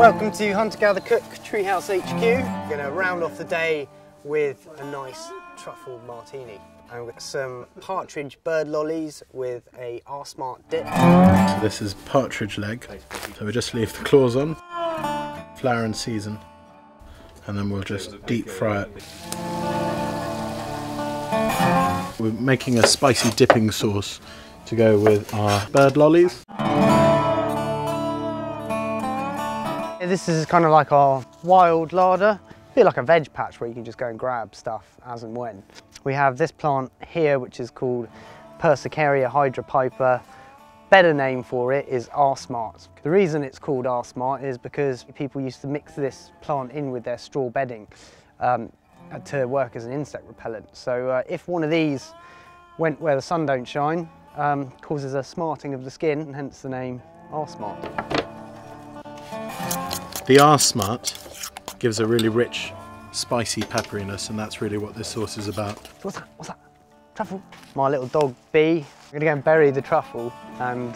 Welcome to Hunter Gather Cook Treehouse HQ. We're going to round off the day with a nice truffle martini. And we've got some partridge bird lollies with a R-Smart dip. So this is partridge leg. So we just leave the claws on, flour and season, and then we'll just deep fry it. We're making a spicy dipping sauce to go with our bird lollies. This is kind of like our wild larder. I feel like a veg patch where you can just go and grab stuff as and when. We have this plant here which is called Persicaria hydropiper. Better name for it is R-Smart. The reason it's called R-Smart is because people used to mix this plant in with their straw bedding to work as an insect repellent. So if one of these went where the sun don't shine, causes a smarting of the skin, and hence the name R-Smart. The R-Smart gives a really rich, spicy pepperiness, and that's really what this sauce is about. What's that? What's that? Truffle? My little dog Bee. I'm gonna go and bury the truffle and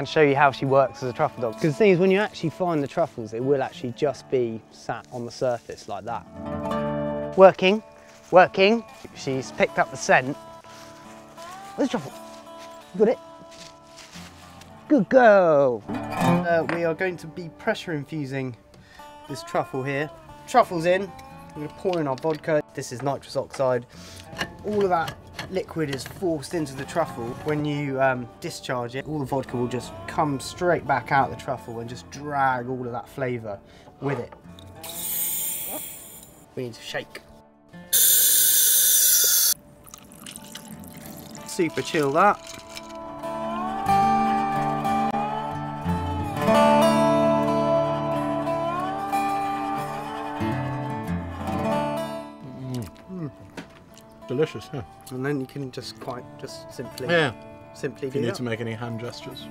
show you how she works as a truffle dog. Because the thing is, when you actually find the truffles, it will actually just be sat on the surface like that. Working, working. She's picked up the scent. Where's the truffle? You got it? Good girl. We are going to be pressure infusing this truffle here. Truffle's in. I'm going to pour in our vodka. This is nitrous oxide. All of that liquid is forced into the truffle. When you discharge it, all the vodka will just come straight back out the truffle and just drag all of that flavour with it. We need to shake. Super chill that. Delicious, yeah. And then you can just simply do If you that. need to make any hand gestures.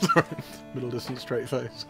Sorry, middle distance straight face.